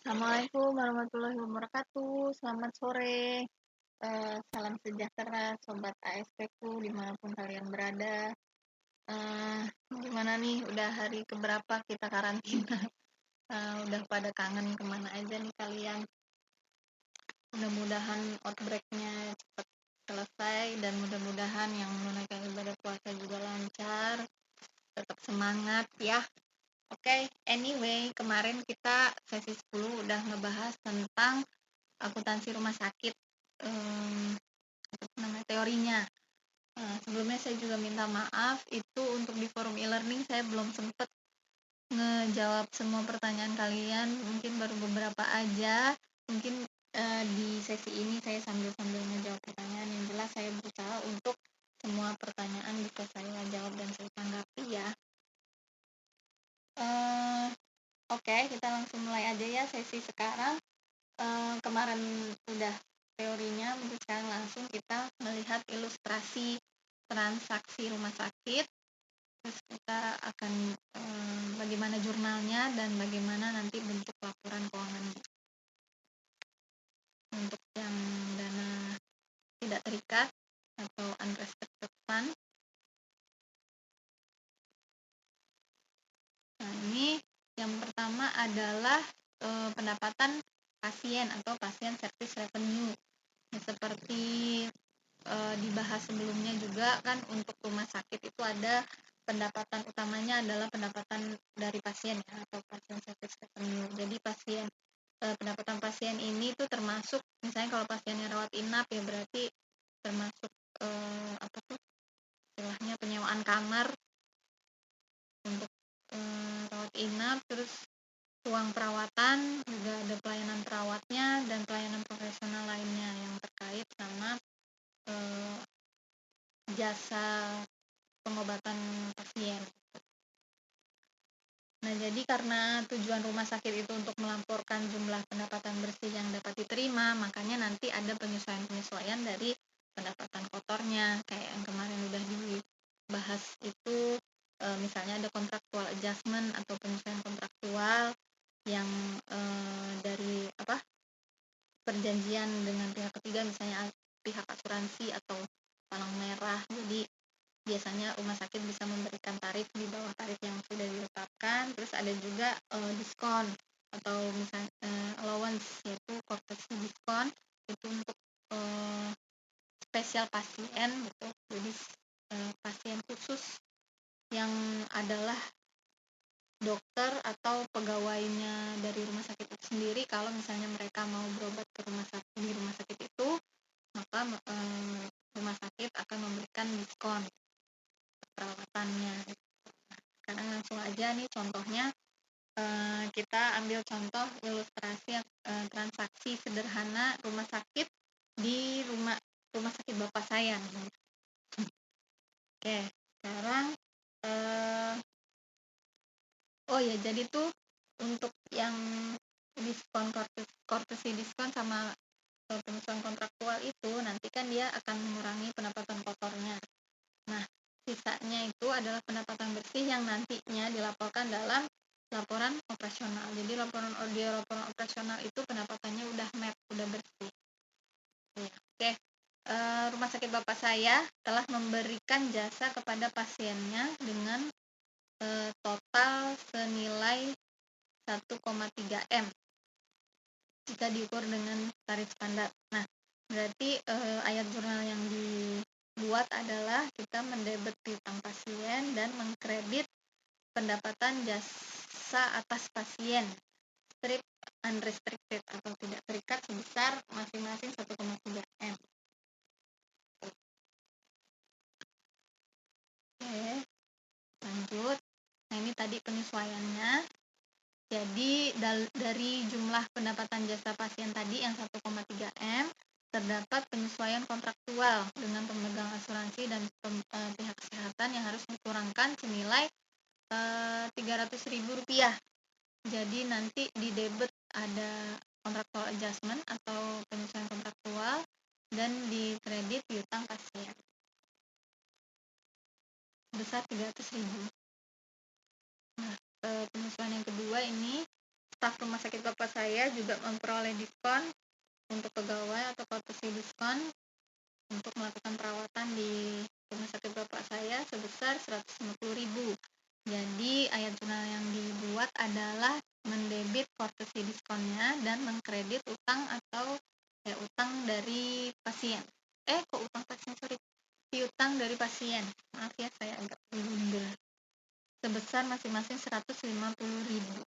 Assalamualaikum warahmatullahi wabarakatuh. Selamat sore. Salam sejahtera sobat ASP-ku dimanapun kalian berada. Eh, Gimana nih? Udah hari keberapa kita karantina? Udah pada kangen kemana aja nih kalian? Mudah-mudahan outbreak-nya cepat selesai dan mudah-mudahan yang menunaikan ibadah puasa juga lancar. Tetap semangat ya. Oke, anyway, kemarin kita sesi 10 udah ngebahas tentang akuntansi rumah sakit, teorinya. Sebelumnya saya juga minta maaf, itu untuk di forum e-learning saya belum sempat ngejawab semua pertanyaan kalian, mungkin baru beberapa aja. Mungkin di sesi ini saya sambil-sambil ngejawab pertanyaan. Yang jelas saya berusaha untuk semua pertanyaan bisa saya jawab dan saya tanggapi ya. Oke, kita langsung mulai aja ya sesi sekarang. Kemarin udah teorinya, mungkin sekarang langsung kita melihat ilustrasi transaksi rumah sakit. Terus kita akan bagaimana jurnalnya dan bagaimana nanti bentuk laporan keuangan untuk yang dana tidak terikat atau unrestricted fund. Nah, ini yang pertama adalah pendapatan pasien atau pasien service revenue. Nah, seperti dibahas sebelumnya juga kan, untuk rumah sakit itu ada pendapatan utamanya adalah pendapatan dari pasien ya, atau pasien service revenue. Jadi pendapatan pasien ini tuh termasuk, misalnya kalau pasiennya rawat inap ya berarti termasuk apa tuh istilahnya, penyewaan kamar untuk rawat inap, terus ruang perawatan juga ada pelayanan perawatnya dan pelayanan profesional lainnya yang terkait sama jasa pengobatan pasien. Nah, jadi karena tujuan rumah sakit itu untuk melaporkan jumlah pendapatan bersih yang dapat diterima, makanya nanti ada penyesuaian-penyesuaian dari pendapatan kotornya. Kayak yang kemarin udah dibahas itu, misalnya ada contractual adjustment atau penyesuaian kontraktual yang dari perjanjian dengan pihak ketiga, misalnya pihak asuransi atau palang merah. Jadi biasanya rumah sakit bisa memberikan tarif di bawah tarif yang sudah ditetapkan. Terus ada juga diskon atau misalnya allowance, yaitu courtesy diskon, itu untuk spesial pasien gitu. Jadi pasien khusus yang adalah dokter atau pegawainya dari rumah sakit itu sendiri, kalau misalnya mereka mau berobat ke di rumah sakit itu, maka rumah sakit akan memberikan diskon perawatannya. Sekarang langsung aja nih contohnya, kita ambil contoh ilustrasi transaksi sederhana rumah sakit di rumah sakit bapak saya. Oke, sekarang oh ya, jadi tuh untuk yang diskon courtesy diskon sama penyesuaian kontraktual itu nanti kan dia akan mengurangi pendapatan kotornya. Nah, sisanya itu adalah pendapatan bersih yang nantinya dilaporkan dalam laporan operasional. Jadi laporan operasional itu pendapatannya udah net, udah bersih. Oke. Rumah sakit bapak saya telah memberikan jasa kepada pasiennya dengan total senilai 1,3 M jika diukur dengan tarif standar. Nah, berarti ayat jurnal yang dibuat adalah kita mendebet piutang pasien dan mengkredit pendapatan jasa atas pasien strip unrestricted atau tidak terikat sebesar masing-masing 1,3 M. Oke, lanjut. Nah, ini tadi penyesuaiannya. Jadi dari jumlah pendapatan jasa pasien tadi yang 1,3 M, terdapat penyesuaian kontraktual dengan pemegang asuransi dan pihak kesehatan yang harus dikurangkan senilai Rp300.000. Jadi nanti di debit ada contractual adjustment atau penyesuaian kontraktual dan di kredit piutang pasien sebesar 300.000. Nah, penyesuaian yang kedua ini staf rumah sakit bapak saya juga memperoleh diskon untuk pegawai atau courtesy diskon untuk melakukan perawatan di rumah sakit bapak saya sebesar 150.000. Jadi ayat jurnal yang dibuat adalah mendebit courtesy diskonnya dan mengkredit utang atau utang dari pasien. Kok utang pasien, sorry. Piutang dari pasien. Maaf ya, saya agak blunder. Sebesar masing-masing 150.000.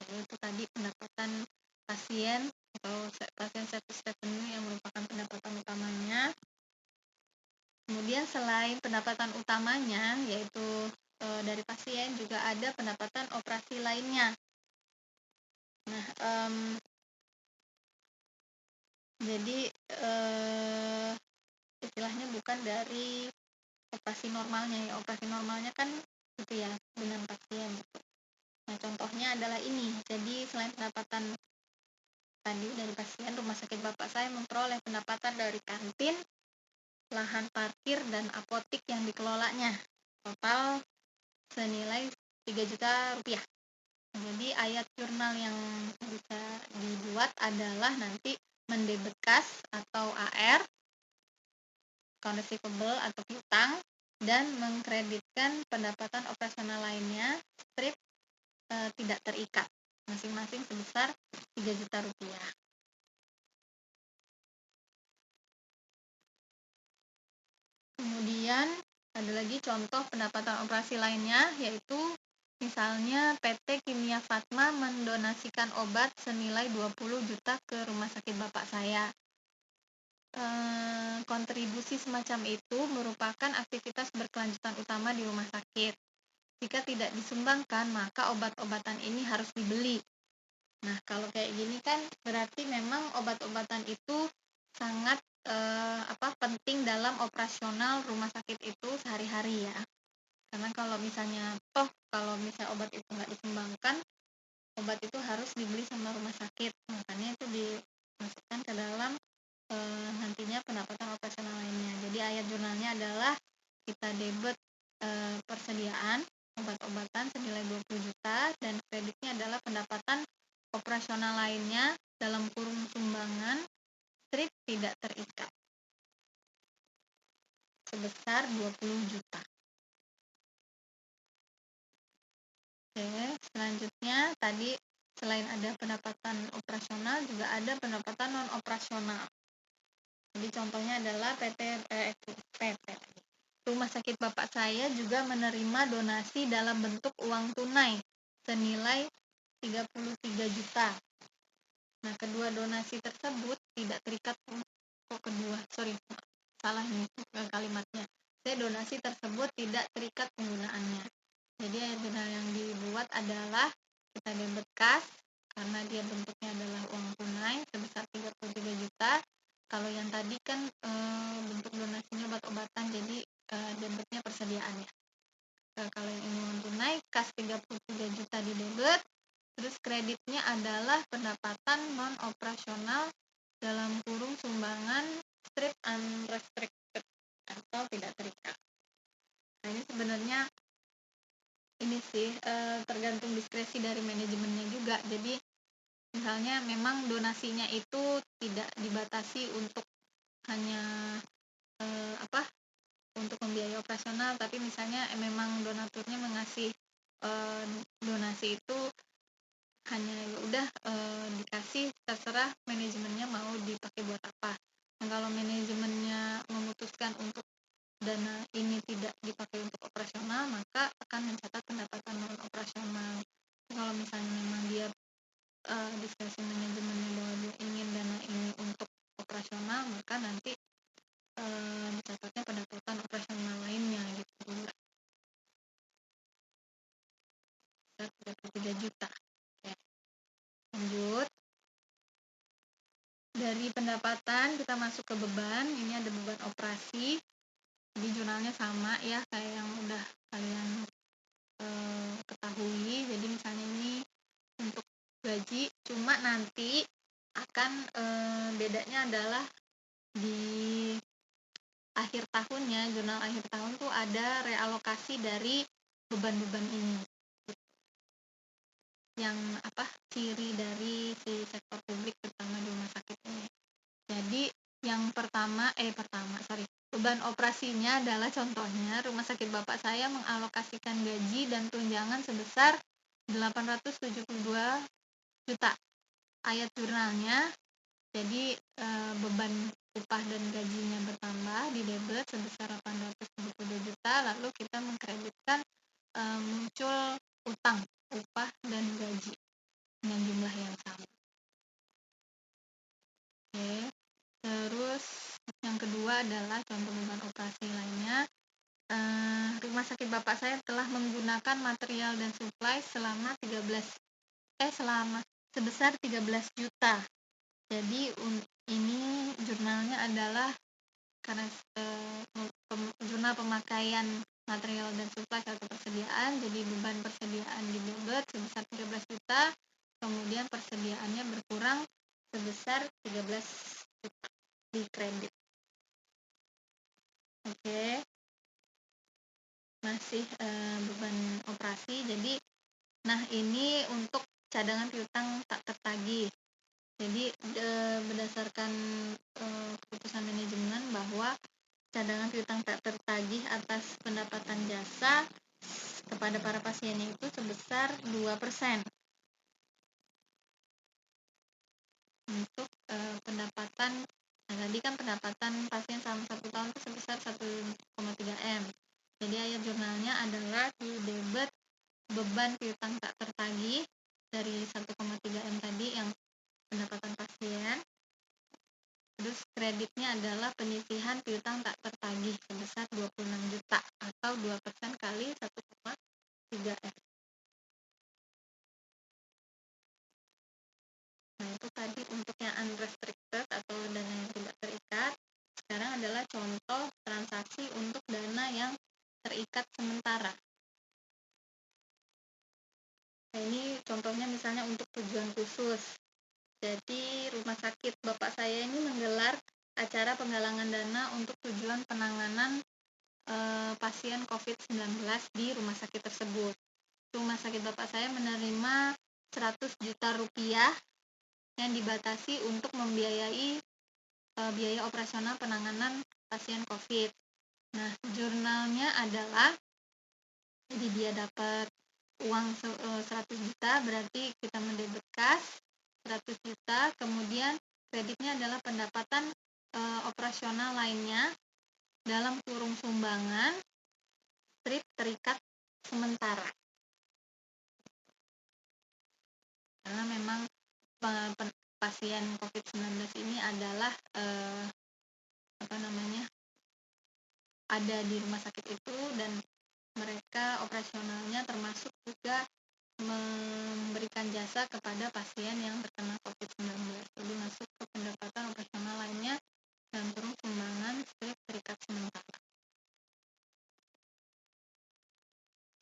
Itu tadi pendapatan pasien atau pasien service revenue yang merupakan pendapatan utamanya. Kemudian selain pendapatan utamanya yaitu dari pasien, juga ada pendapatan operasi lainnya. Nah, jadi istilahnya bukan dari operasi normalnya ya. Operasi normalnya kan gitu ya, dengan pasien gitu. Nah, contohnya adalah ini. Jadi selain pendapatan tadi dari pasien, rumah sakit bapak saya memperoleh pendapatan dari kantin, lahan parkir, dan apotik yang dikelolanya. Total senilai 3 juta rupiah. Jadi ayat jurnal yang bisa dibuat adalah nanti mendebit kas atau AR, account receivable atau piutang, dan mengkreditkan pendapatan operasional lainnya, strip tidak terikat, masing-masing sebesar 3 juta rupiah. Kemudian ada lagi contoh pendapatan operasi lainnya, yaitu misalnya PT Kimia Fatma mendonasikan obat senilai 20 juta ke rumah sakit bapak saya. Kontribusi semacam itu merupakan aktivitas berkelanjutan utama di rumah sakit. Jika tidak disumbangkan, maka obat-obatan ini harus dibeli. Nah, kalau kayak gini kan berarti memang obat-obatan itu sangat penting dalam operasional rumah sakit itu sehari-hari ya. Karena kalau misalnya kalau misalnya obat itu nggak disumbangkan, obat itu harus dibeli sama rumah sakit. Makanya itu dimasukkan ke dalam nantinya pendapatan operasional lainnya. Jadi ayat jurnalnya adalah kita debit persediaan obat-obatan senilai 20 juta dan kreditnya adalah pendapatan operasional lainnya dalam kurung sumbangan strip tidak terikat sebesar 20 juta. Oke, selanjutnya tadi selain ada pendapatan operasional juga ada pendapatan non operasional. Jadi contohnya adalah PT Rumah sakit bapak saya juga menerima donasi dalam bentuk uang tunai senilai 33 juta. Nah, kedua donasi tersebut tidak terikat salah nih kalimatnya. Donasi tersebut tidak terikat penggunaannya. Jadi jurnal yang dibuat adalah kita debit kas karena dia bentuknya adalah uang tunai sebesar 33 juta. Kalau yang tadi kan bentuk donasinya obat-obatan, jadi debitnya persediaannya. Kalau yang ini uang tunai, kas 33 juta di debit, terus kreditnya adalah pendapatan non operasional dalam kurung sumbangan strip unrestricted atau tidak terikat. Nah, ini sebenarnya ini sih tergantung diskresi dari manajemennya juga. Jadi misalnya memang donasinya itu tidak dibatasi untuk hanya untuk membiayai operasional, tapi misalnya memang donaturnya mengasih donasi itu hanya udah dikasih, terserah manajemennya mau dipakai buat apa. Nah, kalau manajemennya memutuskan untuk dana ini tidak dipakai untuk operasional, maka akan mencatat pendapatan non operasional. Kalau misalnya memang dia diskresi manajemennya bahwa dia ingin dana ini untuk operasional, maka nanti mencatatnya pendapatan operasional lainnya gitu. 33 juta. Oke. Lanjut. Dari pendapatan kita masuk ke beban. Ini ada beban operasi. Jadi jurnalnya sama ya kayak yang udah kalian ketahui. Jadi misalnya ini untuk gaji, cuma nanti akan bedanya adalah di akhir tahunnya, jurnal akhir tahun tuh ada realokasi dari beban-beban ini. Yang ciri dari si sektor publik terutama di rumah sakit ini. Jadi yang beban operasinya adalah contohnya rumah sakit bapak saya mengalokasikan gaji dan tunjangan sebesar 872 juta. Ayat jurnalnya, jadi beban upah dan gajinya bertambah di debit sebesar 872 juta, lalu kita mengkreditkan muncul utang upah dan gaji dengan jumlah yang sama. Oke. Terus yang kedua adalah contoh beban operasi lainnya. Rumah sakit bapak saya telah menggunakan material dan supply sebesar 13 juta. Jadi ini jurnalnya adalah karena jurnal pemakaian material dan supply atau persediaan, jadi beban persediaan di debit sebesar 13 juta, kemudian persediaannya berkurang sebesar 13 juta di kredit. Oke. Masih beban operasi. Jadi ini untuk cadangan piutang tak tertagih. Jadi berdasarkan keputusan manajemen bahwa cadangan piutang tak tertagih atas pendapatan jasa kepada para pasiennya itu sebesar 2%. Untuk pendapatan, tadi kan pendapatan pasien selama 1 tahun itu sebesar 1,3 M. Jadi ayat jurnalnya adalah di debit beban piutang tak tertagih dari 1,3 M tadi yang pendapatan pasien. Terus kreditnya adalah penyisihan piutang tak tertagih sebesar 26 juta atau 2% kali 1,3 M. Nah, itu tadi untuk yang unrestricted atau dana yang tidak terikat. Sekarang adalah contoh transaksi untuk dana yang terikat sementara. Nah, ini contohnya misalnya untuk tujuan khusus. Jadi rumah sakit bapak saya ini menggelar acara penggalangan dana untuk tujuan penanganan pasien COVID-19 di rumah sakit tersebut. Rumah sakit bapak saya menerima 100 juta rupiah yang dibatasi untuk membiayai biaya operasional penanganan pasien COVID. Nah, jurnalnya adalah jadi dia dapat uang 100 juta, berarti kita mendebit kas 100 juta, kemudian kreditnya adalah pendapatan operasional lainnya dalam kurung sumbangan strip terikat sementara. Karena memang pasien COVID-19 ini adalah ada di rumah sakit itu dan mereka operasionalnya termasuk juga memberikan jasa kepada pasien yang terkena COVID-19. Jadi masuk ke pendapatan operasional lainnya dan kurung sumbangan strip terikat sementara.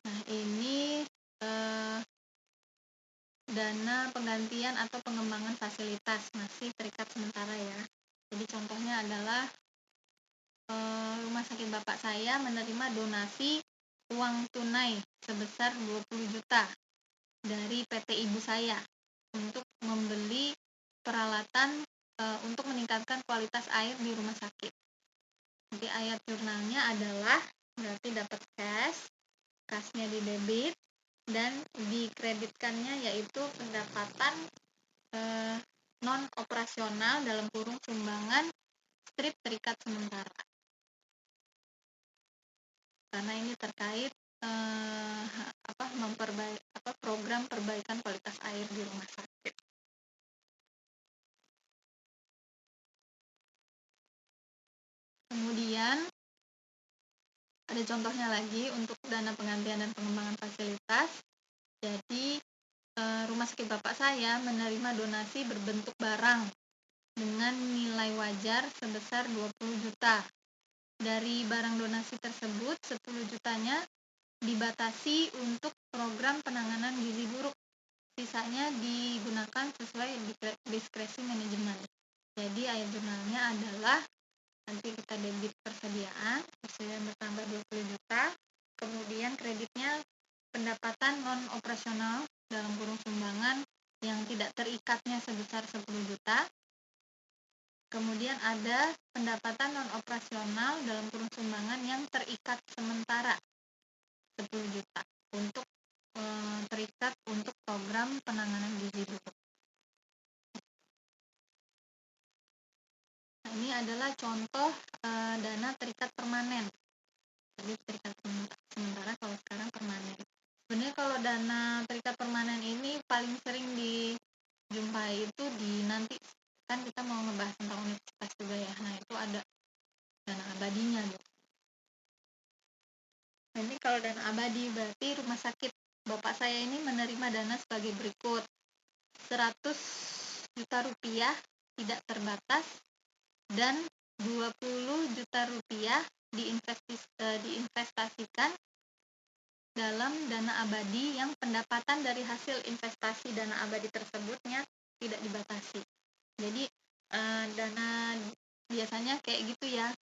Nah, ini dana penggantian atau pengembangan fasilitas masih terikat sementara ya. Jadi contohnya adalah rumah sakit bapak saya menerima donasi uang tunai sebesar 20 juta dari PT ibu saya untuk membeli peralatan untuk meningkatkan kualitas air di rumah sakit. Jadi ayat jurnalnya adalah berarti dapat kasnya di debit dan dikreditkannya yaitu pendapatan non operasional dalam kurung sumbangan strip terikat sementara. Karena ini terkait program perbaikan kualitas air di rumah sakit. Kemudian ada contohnya lagi untuk dana penggantian dan pengembangan fasilitas. Jadi rumah sakit bapak saya menerima donasi berbentuk barang dengan nilai wajar sebesar 20 juta. Dari barang donasi tersebut 10 jutanya dibatasi untuk program penanganan gizi buruk. Sisanya digunakan sesuai diskresi manajemen. Jadi ayat jurnalnya adalah nanti kita debit persediaan bertambah 20 juta, kemudian kreditnya pendapatan non operasional dalam kurung sumbangan yang tidak terikatnya sebesar 10 juta. Kemudian ada pendapatan non operasional dalam kurung sumbangan yang terikat sementara 10 juta untuk terikat untuk program penanganan gizi buruk. Nah, ini adalah contoh dana terikat permanen. Jadi terikat sementara, kalau sekarang permanen. Sebenarnya kalau dana terikat permanen ini paling sering dijumpai itu di nanti kan kita mau ngebahas tentang universitas juga ya. Nah, itu ada dana abadinya gitu. Nah, ini kalau dana abadi berarti rumah sakit bapak saya ini menerima dana sebagai berikut. 100 juta rupiah tidak terbatas dan 20 juta rupiah diinvestasikan dalam dana abadi yang pendapatan dari hasil investasi dana abadi tersebutnya tidak dibatasi. Jadi dana biasanya kayak gitu ya,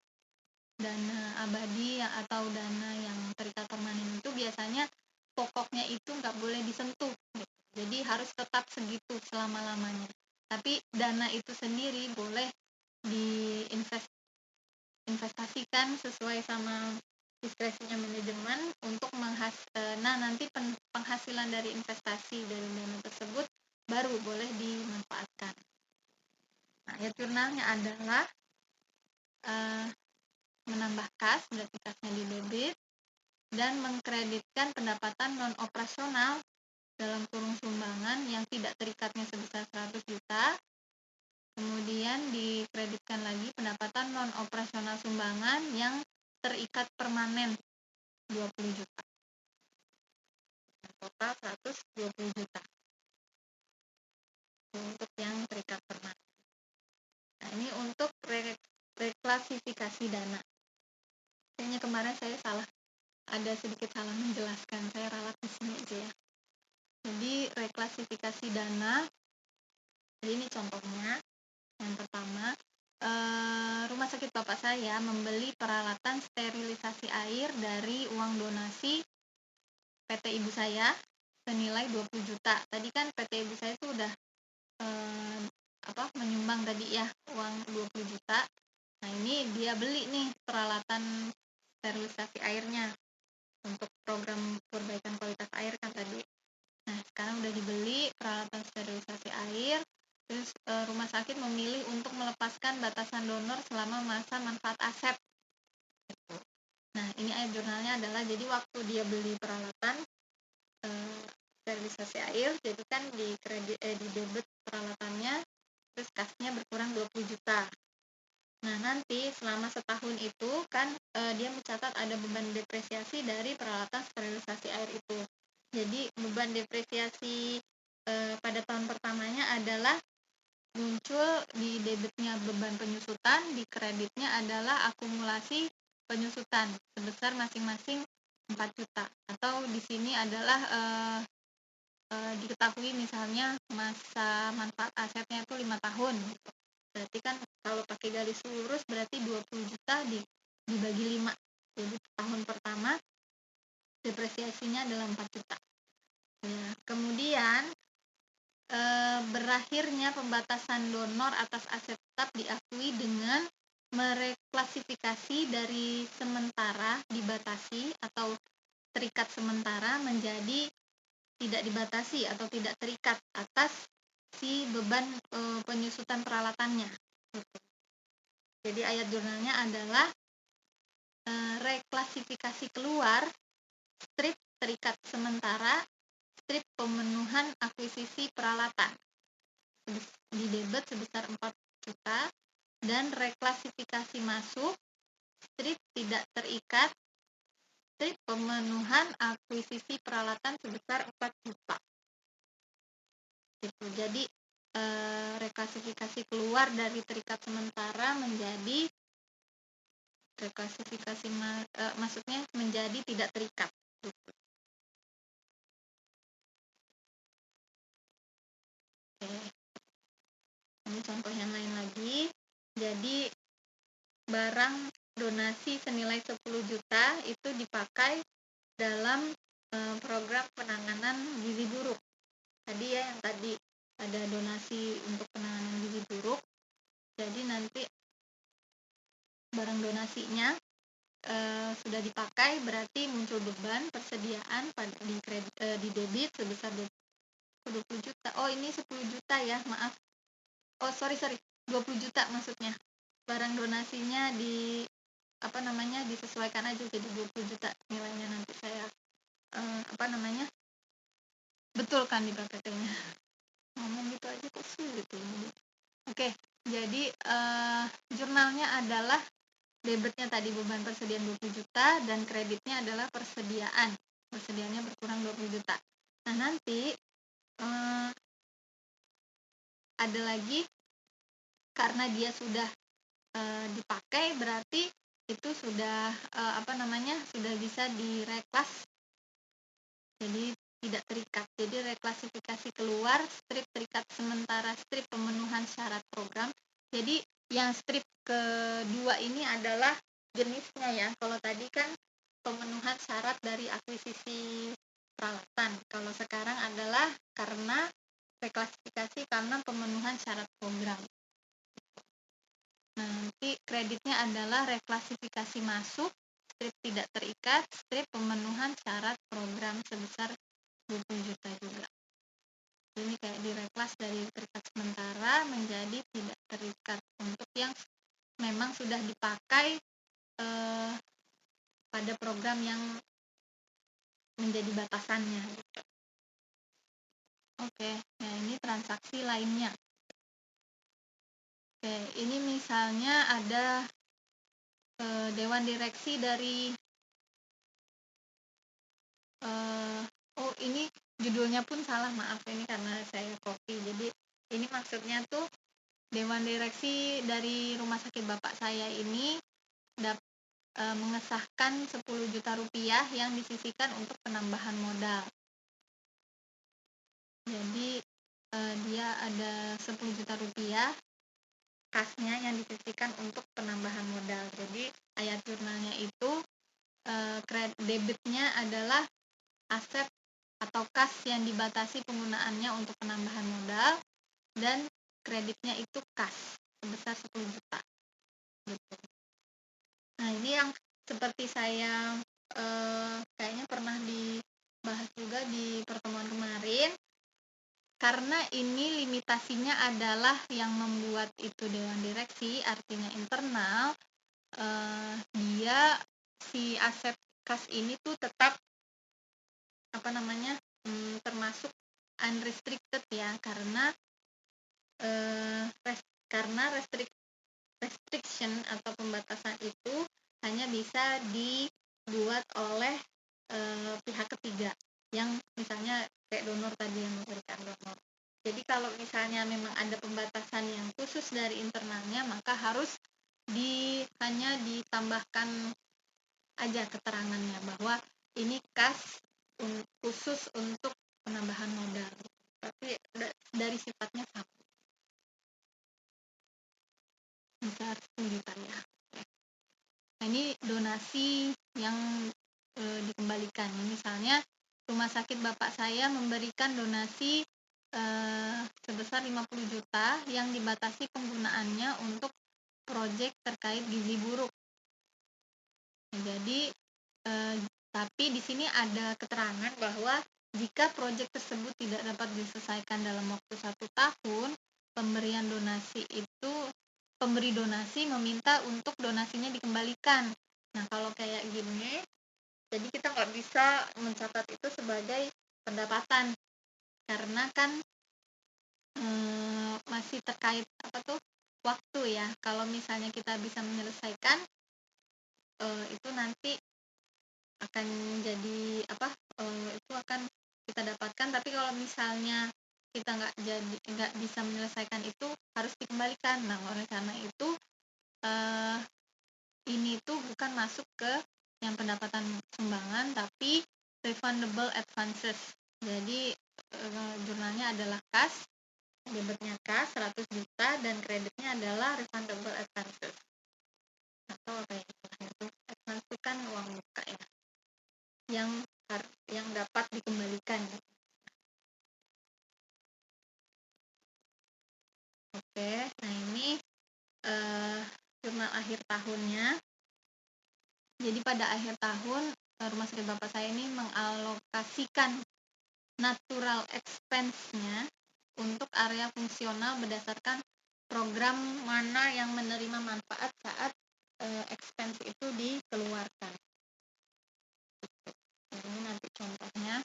dana abadi atau dana yang terikat permanen itu biasanya pokoknya itu nggak boleh disentuh gitu. Jadi harus tetap segitu selama-lamanya. Tapi dana itu sendiri boleh diinvestasikan sesuai sama diskresinya manajemen untuk nanti penghasilan dari investasi dari dana tersebut baru boleh dimanfaatkan. Nah, ayat jurnalnya adalah menambah kas, berarti kasnya di debit, dan mengkreditkan pendapatan non operasional dalam kurung sumbangan yang tidak terikatnya sebesar 100 juta. Kemudian dikreditkan lagi pendapatan non operasional sumbangan yang terikat permanen 20 juta. Total 120 juta untuk yang terikat permanen. Nah, ini untuk reklasifikasi dana. Kayaknya kemarin saya ada sedikit salah menjelaskan, saya ralat di sini aja ya. Jadi reklasifikasi dana, jadi ini contohnya. Yang pertama, rumah sakit bapak saya membeli peralatan sterilisasi air dari uang donasi PT ibu saya senilai 20 juta. Tadi kan PT ibu saya itu udah menyumbang tadi ya uang 20 juta. Nah, ini dia beli nih peralatan sterilisasi airnya untuk program perbaikan kualitas air kan tadi. Nah, sekarang udah dibeli peralatan sterilisasi air. Terus rumah sakit memilih untuk melepaskan batasan donor selama masa manfaat asep. Nah, ini ayat jurnalnya adalah jadi waktu dia beli peralatan sterilisasi air, jadi kan di debit peralatannya, terus kasnya berkurang 20 juta. Nah, nanti selama setahun itu kan dia mencatat ada beban depresiasi dari peralatan sterilisasi air itu. Jadi beban depresiasi pada tahun pertamanya adalah muncul di debitnya beban penyusutan, di kreditnya adalah akumulasi penyusutan sebesar masing-masing 4 juta. Atau di sini adalah diketahui misalnya masa manfaat asetnya itu 5 tahun gitu. Berarti kan kalau pakai garis lurus berarti 20 juta dibagi 5. Jadi tahun pertama depresiasinya adalah 4 juta. Ya, kemudian berakhirnya pembatasan donor atas aset tetap diakui dengan mereklasifikasi dari sementara dibatasi atau terikat sementara menjadi tidak dibatasi atau tidak terikat atas si beban penyusutan peralatannya. Jadi ayat jurnalnya adalah reklasifikasi keluar strip terikat sementara, strip pemenuhan akuisisi peralatan di debit sebesar 4 juta dan reklasifikasi masuk strip tidak terikat strip pemenuhan akuisisi peralatan sebesar 4 juta. Gitu. Jadi reklasifikasi keluar dari terikat sementara menjadi reklasifikasi maksudnya menjadi tidak terikat. Gitu. Oke. Ini contoh yang lain lagi. Jadi barang donasi senilai 10 juta itu dipakai dalam program penanganan gizi buruk. Tadi ya, yang tadi ada donasi untuk penanganan gizi buruk. Jadi nanti barang donasinya sudah dipakai, berarti muncul beban persediaan di debit sebesar 20 juta. Oh, ini 10 juta ya, maaf. Oh, sorry, 20 juta maksudnya. Barang donasinya disesuaikan aja jadi 20 juta nilainya, nanti saya betul kan di PPT-nya. Ngomong gitu aja kok sulit ya. Oke, jadi jurnalnya adalah debitnya tadi beban persediaan 20 juta dan kreditnya adalah persediaannya berkurang 20 juta. Nah, nanti ada lagi, karena dia sudah dipakai, berarti itu sudah sudah bisa direklas, jadi tidak terikat. Jadi reklasifikasi keluar, strip terikat sementara, strip pemenuhan syarat program. Jadi yang strip kedua ini adalah jenisnya ya. Kalau tadi kan pemenuhan syarat dari akuisisi peralatan. Kalau sekarang adalah karena reklasifikasi karena pemenuhan syarat program. Nah, nanti kreditnya adalah reklasifikasi masuk, strip tidak terikat, strip pemenuhan syarat program sebesar 20 juta juga. Ini kayak direklas dari terikat sementara menjadi tidak terikat untuk yang memang sudah dipakai pada program yang menjadi batasannya gitu. Oke, nah ini transaksi lainnya. Oke, ini misalnya ada dewan direksi dari ini judulnya pun salah, maaf, ini karena saya copy. Jadi ini maksudnya tuh dewan direksi dari rumah sakit bapak saya ini mengesahkan 10 juta rupiah yang disisihkan untuk penambahan modal. Jadi dia ada 10 juta rupiah kasnya yang disisihkan untuk penambahan modal. Jadi ayat jurnalnya itu debitnya adalah aset atau kas yang dibatasi penggunaannya untuk penambahan modal, dan kreditnya itu kas sebesar 10 juta. Gitu. Nah, ini yang seperti saya kayaknya pernah dibahas juga di pertemuan kemarin, karena ini limitasinya adalah yang membuat itu dewan direksi, artinya internal, dia si aset kas ini tuh tetap termasuk unrestricted ya, karena restriction atau pembatasan itu hanya bisa dibuat oleh pihak ketiga, yang misalnya kayak donor tadi yang memberikan donor. Jadi kalau misalnya memang ada pembatasan yang khusus dari internalnya, maka harus hanya ditambahkan aja keterangannya bahwa ini kas khusus untuk penambahan modal, tapi dari sifatnya sama, besar 10 juta ya. Nah, ini donasi yang dikembalikan. Misalnya rumah sakit bapak saya memberikan donasi sebesar 50 juta yang dibatasi penggunaannya untuk proyek terkait gizi buruk. Nah, jadi tapi di sini ada keterangan bahwa jika proyek tersebut tidak dapat diselesaikan dalam waktu 1 tahun, pemberi donasi meminta untuk donasinya dikembalikan. Nah, kalau kayak gini, jadi kita nggak bisa mencatat itu sebagai pendapatan, karena kan masih terkait waktu ya. Kalau misalnya kita bisa menyelesaikan, itu nanti akan jadi itu akan kita dapatkan. Tapi kalau misalnya kita nggak bisa menyelesaikan, itu harus dikembalikan. Nah, oleh karena itu ini tuh bukan masuk ke yang pendapatan sumbangan, tapi refundable advances. Jadi jurnalnya adalah kas, debitnya kas 100 juta dan kreditnya adalah refundable advances. Atau apa ya itu? Advance itu kan uang muka ya, yang yang dapat dikembalikan. Oke, nah ini jurnal akhir tahunnya. Jadi pada akhir tahun rumah sakit bapak saya ini mengalokasikan natural expense-nya untuk area fungsional berdasarkan program mana yang menerima manfaat saat expense itu dikeluarkan. Ini nanti contohnya.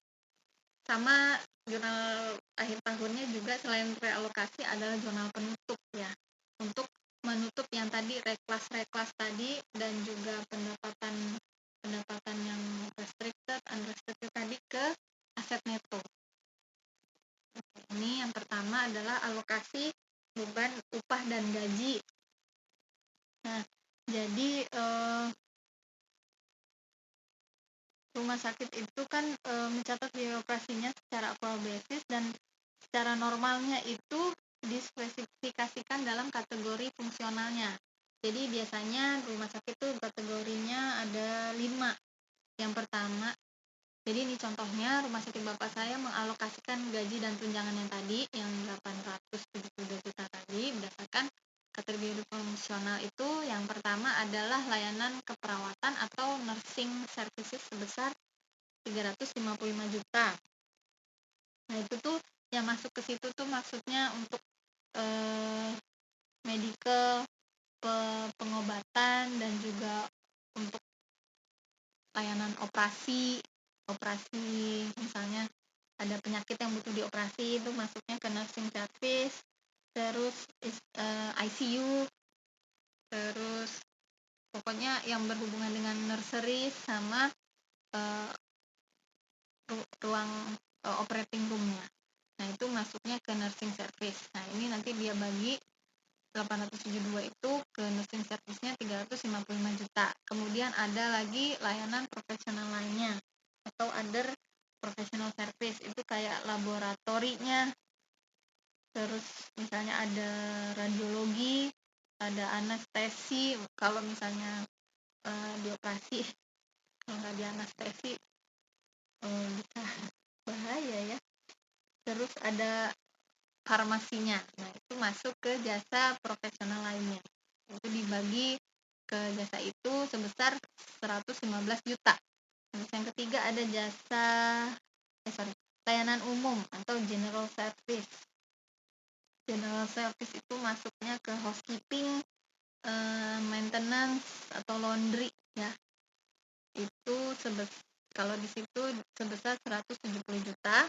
Sama jurnal akhir tahunnya juga selain realokasi adalah jurnal penutup ya. Untuk menutup yang tadi reklas tadi dan juga pendapatan yang restricted, unrestricted tadi ke aset neto. Ini yang pertama adalah alokasi beban upah dan gaji. Nah, jadi rumah sakit itu kan mencatat biaya operasinya secara accrual basis dan secara normalnya itu dispesifikasikan dalam kategori fungsionalnya. Jadi biasanya rumah sakit itu kategorinya ada 5. Yang pertama, jadi ini contohnya rumah sakit bapak saya mengalokasikan gaji dan tunjangan yang tadi, yang 872 juta tadi, berdasarkan kategori fungsional itu. Yang pertama adalah layanan keperawatan atau nursing services sebesar 355 juta. Nah itu tuh yang masuk ke situ tuh maksudnya untuk medical, pengobatan, dan juga untuk layanan operasi misalnya ada penyakit yang butuh dioperasi itu masuknya ke nursing service, terus ICU, terus pokoknya yang berhubungan dengan nursery sama ruang operating room-nya. Nah itu masuknya ke nursing service. Nah ini nanti dia bagi 872 itu ke nursing service-nya 355 juta. Kemudian ada lagi layanan profesional lainnya atau other professional service, itu kayak laboratorinya, terus misalnya ada radiologi, ada anestesi kalau misalnya dioperasi, kalau nggak di anestesi bisa bahaya ya. Terus ada farmasinya. Nah, itu masuk ke jasa profesional lainnya. Itu dibagi ke jasa itu sebesar 115 juta. Terus yang ketiga ada layanan umum atau general service. General service itu masuknya ke housekeeping, maintenance atau laundry ya. Itu kalau di situ sebesar 170 juta.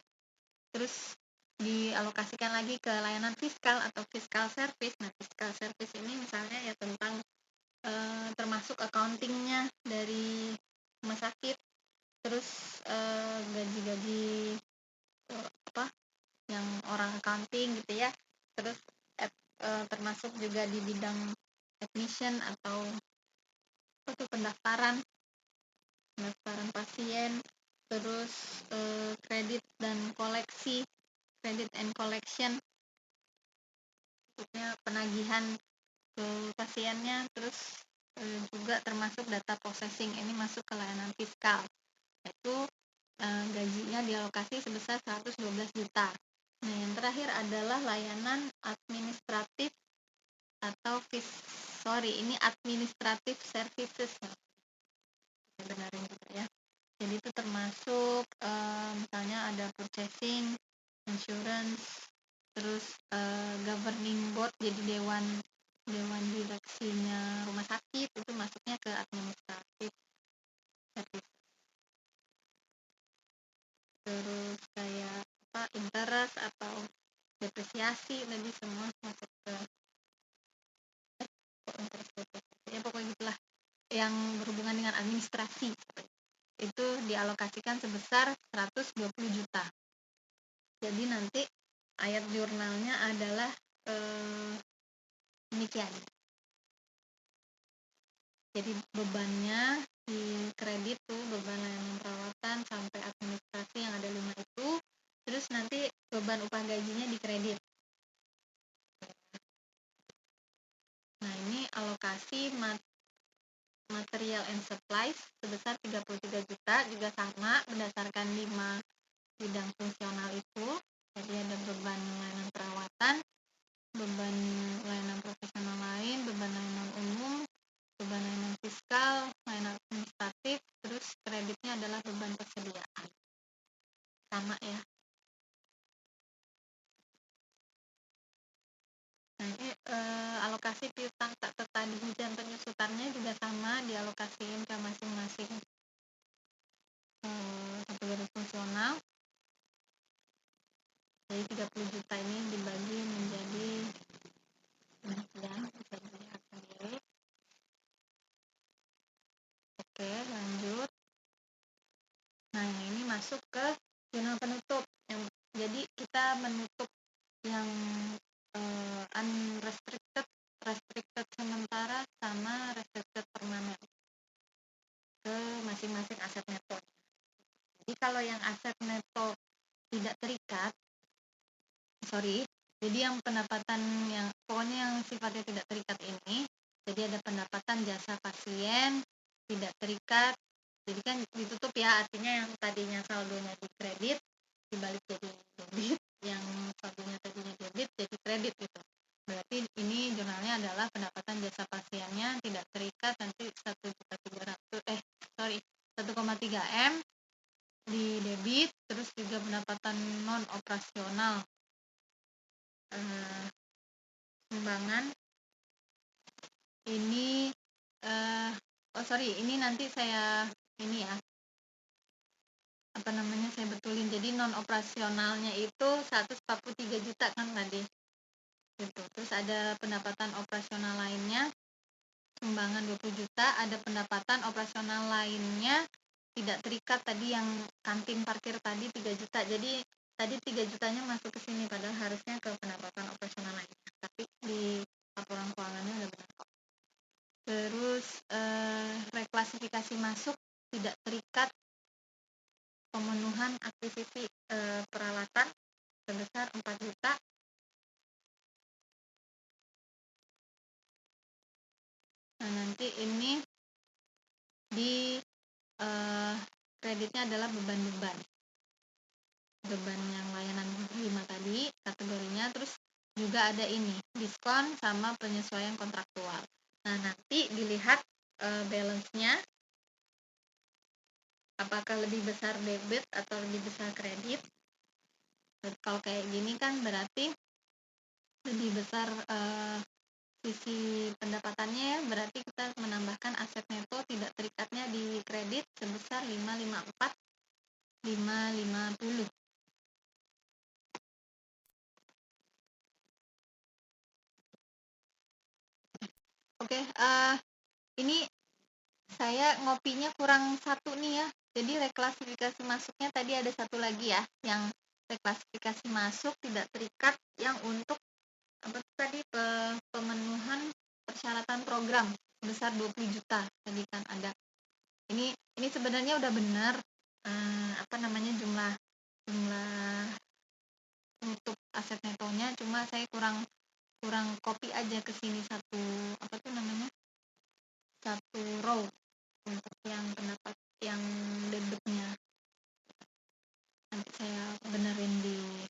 Terus dialokasikan lagi ke layanan fiskal atau fiscal service. Nah, fiscal service ini misalnya ya tentang termasuk accountingnya dari rumah sakit, terus gaji-gaji yang orang accounting gitu ya, terus termasuk juga di bidang admission atau pendaftaran pasien, terus kredit dan koleksi, credit and collection, maksudnya penagihan ke pasiennya, terus juga termasuk data processing, ini masuk ke layanan fiskal. Itu gajinya dialokasi sebesar 112 juta. Nah, yang terakhir adalah layanan administratif atau ini administrative services. Benarin juga ya. Jadi itu termasuk misalnya ada purchasing, insurance, terus governing board, jadi dewan direksinya rumah sakit itu masuknya ke administratif service. Terus kayak interest atau depresiasi tadi semua masuk ke interest depresiasi ya, pokoknya gitulah yang berhubungan dengan administrasi itu dialokasikan sebesar 120 juta. Jadi nanti ayat jurnalnya adalah demikian. Jadi bebannya di kredit tuh beban layanan perawatan sampai administrasi yang ada 5 itu, terus nanti beban upah gajinya di kredit. Nah ini alokasi material and supplies sebesar 33 juta, juga sama berdasarkan 5 bidang fungsional itu. Jadi ada beban layanan perawatan, beban layanan profesional lain, beban layanan umum, beban layanan fiskal, layanan administratif, terus kreditnya adalah beban persediaan. Sama ya. Nah, ini alokasi piutang tak tertagih dan penyusutannya juga sama, dialokasiin ke masing-masing kategori fungsional. Jadi 30 juta ini dibagi menjadi demikian, bisa dilihat sendiri. Oke, lanjut. Nah, yang ini masuk ke jurnal penutup. Jadi kita menutup yang unrestricted, restricted sementara, sama restricted permanen ke masing-masing aset neto. Jadi kalau yang aset neto tidak terikat, jadi yang pendapatan yang pokoknya yang sifatnya tidak terikat ini, jadi ada pendapatan jasa pasien tidak terikat, jadi kan ditutup ya, artinya yang tadinya saldonya di kredit dibalik jadi debit, yang saldonya tadinya debit jadi kredit gitu. Berarti ini jurnalnya adalah pendapatan jasa pasiennya tidak terikat, nanti 1,3 M di debit, terus juga pendapatan non operasional sumbangan ini ini nanti saya ini ya saya betulin. Jadi non operasionalnya itu 143 juta kan tadi gitu. Terus ada pendapatan operasional lainnya sumbangan 20 juta, ada pendapatan operasional lainnya tidak terikat tadi yang kantin parkir tadi 3 juta. Jadi tadi 3 jutanya masuk ke sini padahal harusnya ke pendapatan operasional lainnya. Tapi di laporan keuangannya udah benar kok. Terus reklasifikasi masuk tidak terikat pemenuhan akuisisi peralatan sebesar 4 juta. Nah, nanti ini di kreditnya adalah beban-beban yang layanan 5 tadi kategorinya. Terus juga ada ini diskon sama penyesuaian kontraktual. Nah, nanti dilihat balance-nya apakah lebih besar debit atau lebih besar kredit. Kalau kayak gini kan berarti lebih besar sisi pendapatannya ya, berarti kita menambahkan aset neto tidak terikatnya di kredit sebesar 554 550. Oke, ini saya ngopinya kurang satu nih ya. Jadi reklasifikasi masuknya tadi ada satu lagi ya, yang reklasifikasi masuk tidak terikat yang untuk tadi pemenuhan persyaratan program sebesar 20 juta tadi kan ada. Ini sebenarnya udah benar jumlah untuk aset netonya, cuma saya kurang copy aja ke sini satu row untuk yang pendapat yang debitnya. Nanti saya benerin di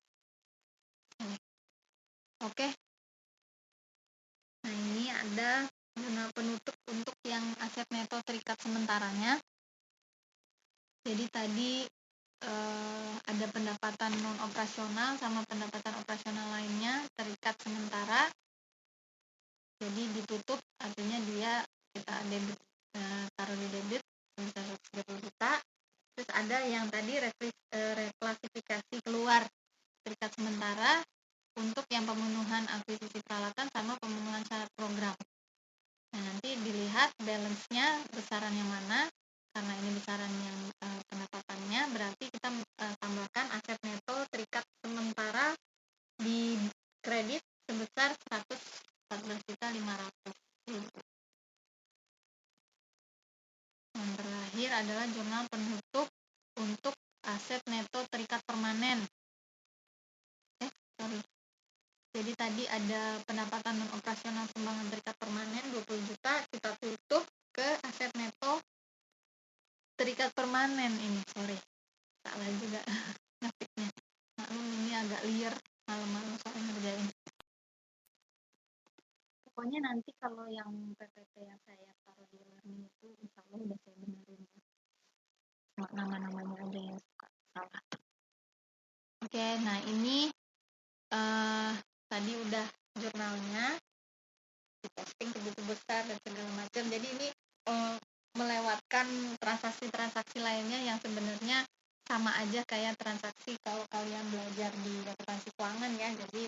sini. Oke. Nah, ini ada jurnal penutup untuk yang aset neto terikat sementaranya. Jadi tadi ada pendapatan non operasional sama pendapatan operasional lainnya terikat sementara. Jadi ditutup, artinya dia kita debit, taruh di debit sebesar 130 juta. Terus ada yang tadi reklasifikasi keluar terikat sementara untuk yang pemenuhan akuisisi peralatan sama pemenuhan syarat program. Nah, nanti dilihat balance-nya besaran yang mana. Karena ini besaran yang pendapatannya, berarti kita tambahkan aset neto terikat sementara di kredit sebesar 114.500. Yang terakhir adalah jurnal penutup untuk aset neto terikat permanen. Jadi tadi ada pendapatan non operasional sumbangan terikat permanen 20 juta, kita tutup ke aset neto terikat permanen. Ini sorry, salah juga ngetiknya. Maklum ini agak liar malam-malam soalnya ngerjain. Pokoknya nanti kalau yang PPT yang saya taruh di learning itu insya Allah udah saya benerin ya. Cuma nama-namanya aja yang suka salah. Oke, nah ini tadi udah jurnalnya diposting begitu besar dan segala macam. Jadi ini melewatkan transaksi-transaksi lainnya yang sebenarnya sama aja kayak transaksi kalau kalian belajar di akuntansi keuangan ya. Jadi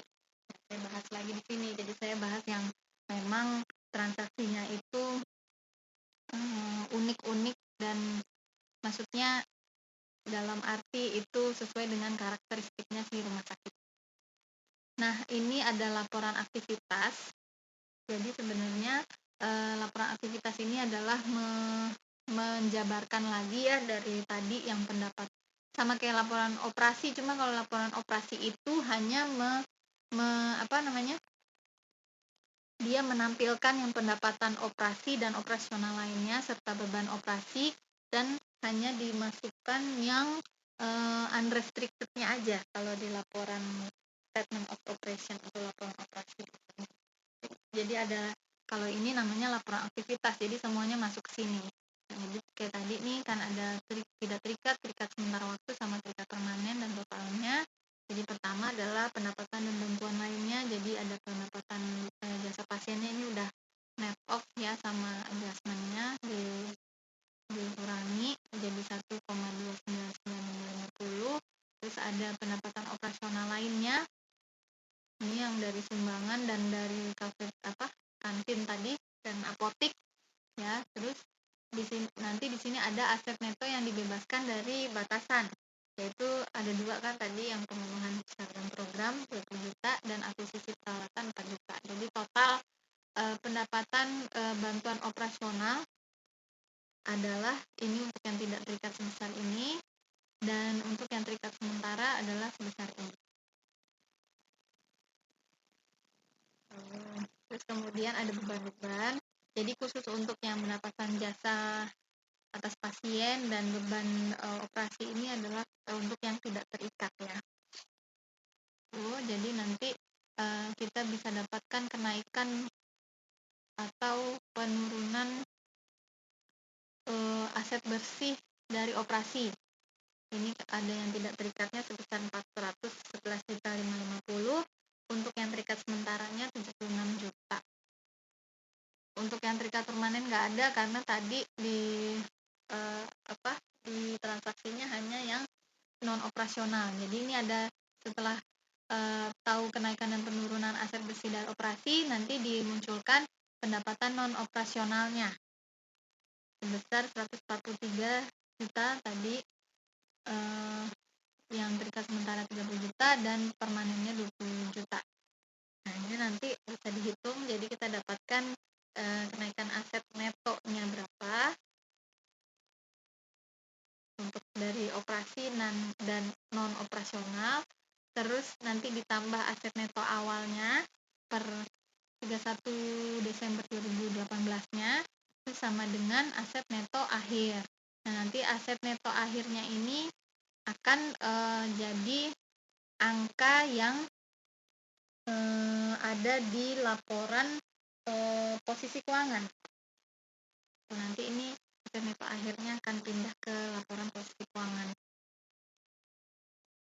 saya bahas lagi di sini. Jadi saya bahas yang memang transaksinya itu unik-unik dan maksudnya dalam arti itu sesuai dengan karakteristiknya si rumah sakit. Nah, ini ada laporan aktivitas. Jadi sebenarnya laporan aktivitas ini adalah menjabarkan lagi ya dari tadi yang pendapat sama kayak laporan operasi, cuma kalau laporan operasi itu hanya dia menampilkan yang pendapatan operasi dan operasional lainnya serta beban operasi dan hanya dimasukkan yang unrestricted-nya aja kalau di laporan statement of operation atau laporan operasi. Jadi ada kalau ini namanya laporan aktivitas, jadi semuanya masuk ke sini. Jadi kayak tadi nih kan ada tidak terikat sementara waktu sama terikat permanen dan totalnya. Jadi pertama adalah pendapatan dan bantuan lainnya. Jadi ada pendapatan jasa pasiennya ini udah net off ya sama adjustment-nya dikurangi jadi 1,29950. Terus ada pendapatan operasional lainnya. Ini yang dari sumbangan dan dari kantin tadi dan apotik ya. Terus nanti di sini ada aset neto yang dibebaskan dari batasan, yaitu ada dua kan tadi, yang pemenuhan seragam program 20 juta dan akuisisi peralatan 4 juta. Jadi total pendapatan bantuan operasional adalah ini untuk yang tidak terikat sebesar ini, dan untuk yang terikat sementara adalah sebesar ini. Terus kemudian ada beban-beban. Jadi khusus untuk yang mendapatkan jasa atas pasien dan beban operasi ini adalah untuk yang tidak terikat ya. Jadi nanti kita bisa dapatkan kenaikan atau penurunan aset bersih dari operasi. Ini ada yang tidak terikatnya sebesar 411.550, untuk yang terikat sementaranya 76 juta. Untuk yang terikat permanen nggak ada karena tadi di transaksinya hanya yang non operasional. Jadi ini ada setelah tahu kenaikan dan penurunan aset bersih dari operasi, nanti dimunculkan pendapatan non operasionalnya sebesar 143 juta tadi, yang terikat sementara 30 juta dan permanennya 20 juta. Nah, ini nanti bisa dihitung, jadi kita dapatkan kenaikan aset netonya berapa untuk dari operasi dan non operasional, terus nanti ditambah aset neto awalnya per 31 Desember 2018-nya itu sama dengan aset neto akhir. Nah, nanti aset neto akhirnya ini akan jadi angka yang ada di laporan posisi keuangan. Nanti ini aset neto akhirnya akan pindah ke laporan posisi keuangan.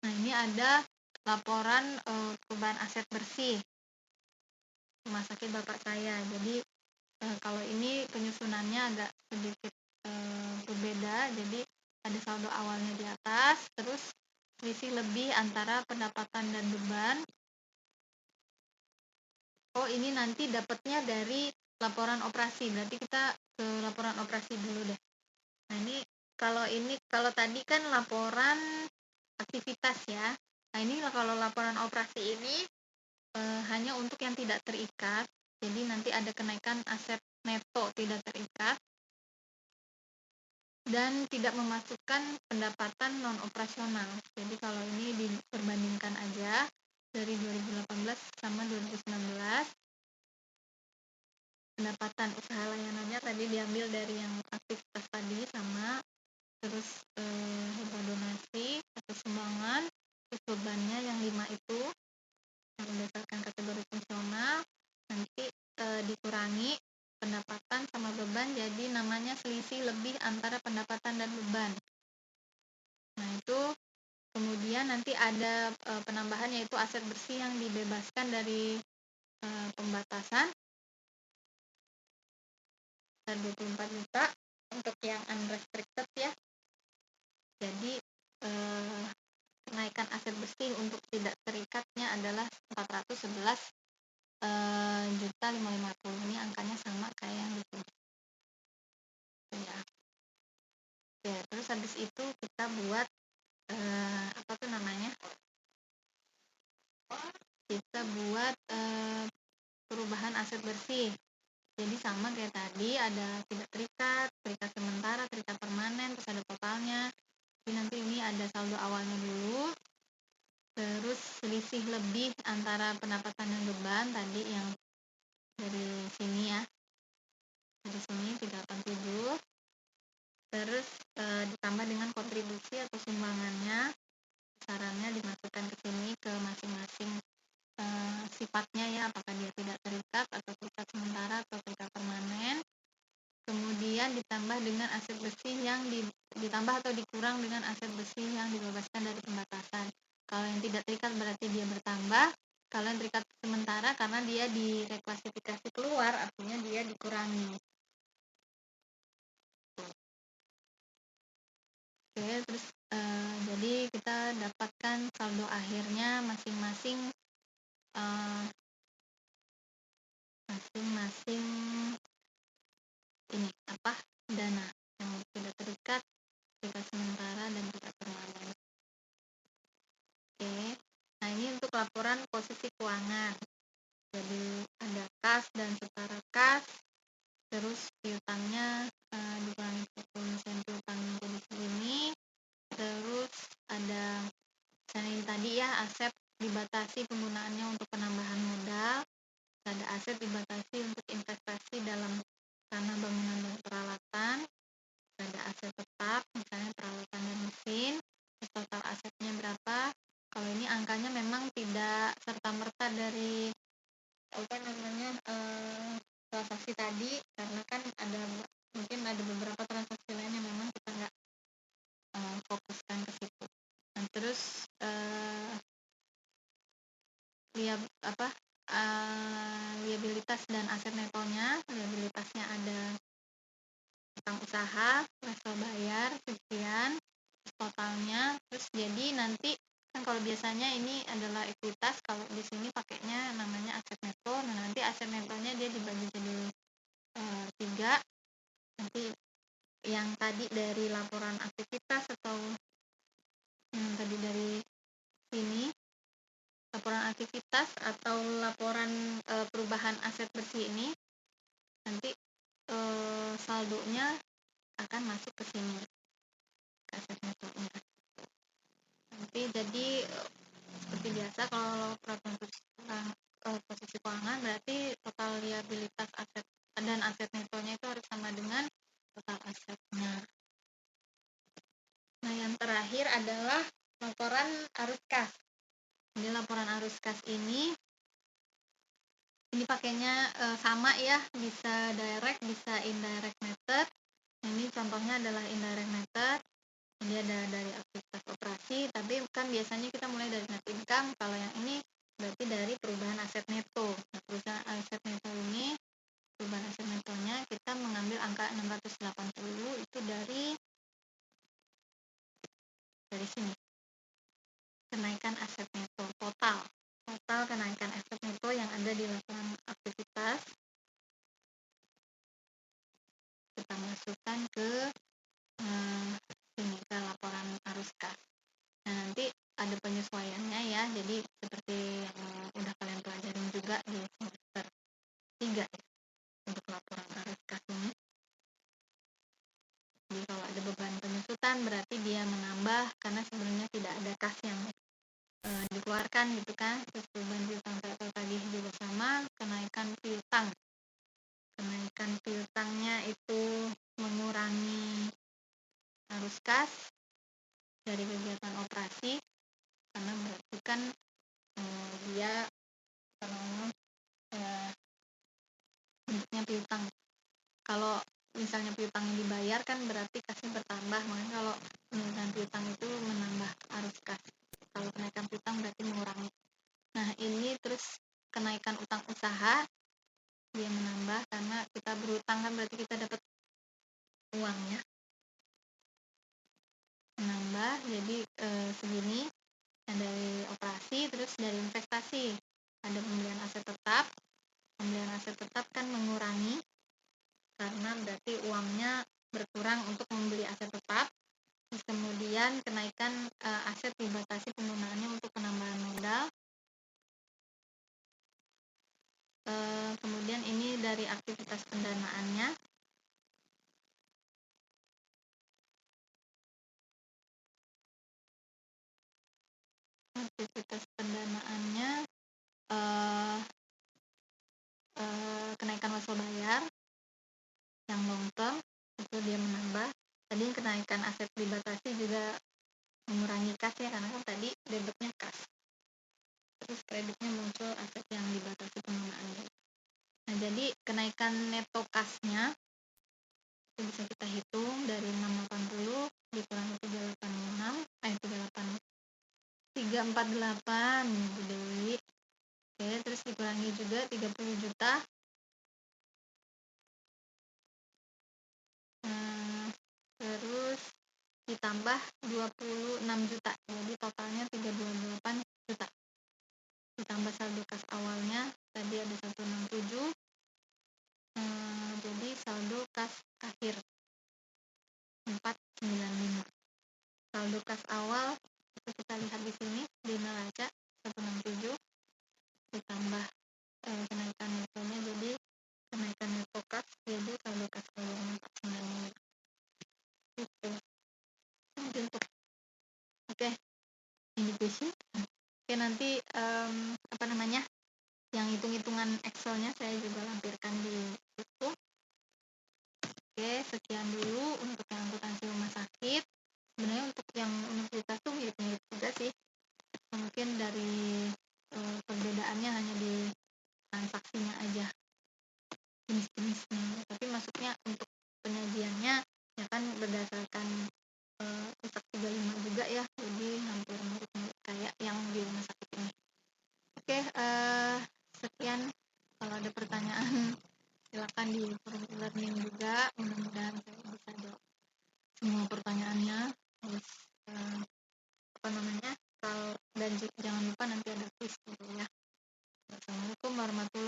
Nah, ini ada laporan perubahan aset bersih rumah sakit bapak saya. Jadi kalau ini penyusunannya agak sedikit berbeda. Jadi ada saldo awalnya di atas, terus selisih lebih antara pendapatan dan beban. Oh, ini nanti dapatnya dari laporan operasi. Berarti kita ke laporan operasi dulu deh. Nah, kalau tadi kan laporan aktivitas ya. Nah, ini kalau laporan operasi ini hanya untuk yang tidak terikat. Jadi nanti ada kenaikan aset neto tidak terikat dan tidak memasukkan pendapatan non operasional. Jadi kalau ini diperbandingkan aja dari 2018 sama 2019, pendapatan usaha layanannya tadi diambil hasil dari yang aktivitas tadi sama, terus hibah donasi atau sumbangan, terus bebannya yang 5 itu yang berdasarkan kategori fungsional, nanti dikurangi pendapatan sama beban, jadi namanya selisih lebih antara pendapatan dan beban. Nah itu kemudian nanti ada penambahan, yaitu aset bersih yang dibebaskan dari pembatasan 24 juta untuk yang unrestricted ya. Jadi kenaikan aset bersih untuk tidak terikatnya adalah 411 juta 550. Ini angkanya sama kayak yang di sini. Ya. Oke, terus habis itu kita buat apa tuh namanya? Kita buat perubahan aset bersih. Jadi sama kayak tadi, ada tidak terikat, terikat sementara, terikat permanen, terus ada totalnya. Jadi nanti ini ada saldo awalnya dulu, terus selisih lebih antara pendapatan dan beban tadi yang dari sini ya, dari sini 387, terus ditambah dengan kontribusi atau sumbangannya, sarannya dimasukkan ke sini ke masing-masing sifatnya ya, apakah dia tidak terikat atau terikat sementara atau terikat permanen. Kemudian ditambah dengan aset bersih yang ditambah atau dikurang dengan aset bersih yang dibebaskan dari pembatasan. Kalau yang tidak terikat berarti dia bertambah. Kalau yang terikat sementara karena dia direklasifikasi keluar, artinya dia dikurangi. Oke, terus jadi kita dapatkan saldo akhirnya masing-masing ini apa, dana yang tidak terikat, terikat sementara dan terikat permanen. Oke, nah ini untuk laporan posisi keuangan. Jadi ada kas dan setara kas, terus piutangnya dikurangi 40% piutang menjadi segini, terus ada misalnya ini tadi ya, aset dibatasi penggunaannya untuk penambahan modal, ada aset dibatasi untuk investasi dalam tanah, bangunan, dan peralatan, ada aset tetap misalnya peralatan dan mesin, terus total asetnya berapa. Kalau ini angkanya memang tidak serta-merta dari transaksi tadi, karena kan mungkin ada beberapa transaksi lain yang memang kita nggak fokuskan ke situ. Nah terus liabilitas dan aset netonya. Liabilitasnya ada utang usaha, level bayar sekian, totalnya. Terus jadi nanti kan kalau biasanya ini adalah ekuitas, kalau di sini pakainya namanya aset neto. Nah nanti aset netonya dia dibagi jadi 3. Nanti yang tadi dari laporan aktivitas atau yang tadi dari sini laporan aktivitas atau laporan perubahan aset bersih ini, nanti saldonya akan masuk ke sini, ke aset netonya. Nanti jadi seperti biasa kalau peraturan posisi keuangan berarti total liabilitas aset dan aset netonya itu harus sama dengan total asetnya. Nah yang terakhir adalah laporan arus kas. Jadi laporan arus kas ini pakainya sama ya, bisa direct bisa indirect method. Ini contohnya adalah indirect method. Jadi ada dari aktivitas operasi, tapi kan biasanya kita mulai dari net income. Kalau yang ini berarti dari perubahan aset neto. Nah, perubahan aset neto ini, perubahan aset netonya kita mengambil angka 680 itu dari sini. Kenaikan aset neto total kenaikan aset neto yang ada di laporan aktivitas kita masukkan ke sini, ke laporan arus kas. Nah nanti ada penyesuaiannya ya, jadi seperti yang udah kalian pelajarin juga di semester 3 ya, untuk laporan arus kas ini. Jadi kalau ada beban penyusutan berarti dia menambah karena sebenarnya tidak ada kas yang dikeluarkan gitu kan. Terus beban piutang atau tagih juga sama, kenaikan piutang kenaikan piutangnya itu mengurangi arus kas dari kegiatan operasi, karena berarti kan dia karena bentuknya piutang. Kalau misalnya piutangnya dibayar kan berarti kasnya bertambah, makanya kalau kenaikan piutang itu menambah arus kas. Kalau kenaikan piutang berarti mengurangi. Nah ini terus kenaikan utang usaha, dia menambah karena kita berutang kan berarti kita dapat uangnya, menambah jadi segini. Nah, dari operasi, terus dari investasi ada pembelian aset tetap. Pembelian aset tetap kan mengurangi karena berarti uangnya berkurang untuk membeli aset tetap. Terus kemudian kenaikan aset dibatasi penggunaannya untuk penambahan modal. Kemudian ini dari aktivitas pendanaannya. Aktivitas pendanaannya kenaikan wajib bayar yang long term itu dia menambah. Tadi kenaikan aset dibatasi juga mengurangi kas ya, karena kan tadi debitnya kas, terus kreditnya muncul aset yang dibatasi penggunaannya. Nah jadi kenaikan neto kasnya itu bisa kita hitung dari 680 dikurangi 348 Bu Dewi. Oke, terus dikurangi juga 30 juta. Terus ditambah 26 juta. Jadi totalnya 328 juta. Ditambah saldo kas awalnya tadi ada 167. Jadi saldo kas akhir 495. Saldo kas awal itu kita lihat di sini di neraca 167 ditambah kenaikan netonya, jadi kenaikan neto kas jadi saldo kas awalnya 495 itu. Nanti untuk ini question. Oke, nanti yang hitung-hitungan Excelnya saya juga lampirkan di situ. Oke, sekian dulu untuk yang akuntansi rumah sakit. Sebenarnya untuk yang universitas tuh mirip-mirip juga sih, mungkin dari perbedaannya hanya di transaksinya aja, jenis-jenisnya. Tapi maksudnya untuk penyajiannya ya kan berdasarkan USAK 35 juga ya, jadi hampir mirip-mirip kayak yang di rumah sakit ini. Oke, sekian. Kalau ada pertanyaan silakan di learning juga, mudah-mudahan saya bisa jawab semua pertanyaannya. Terus kalau dan jangan lupa nanti ada quiz gitu ya. Assalamualaikum warahmatullahi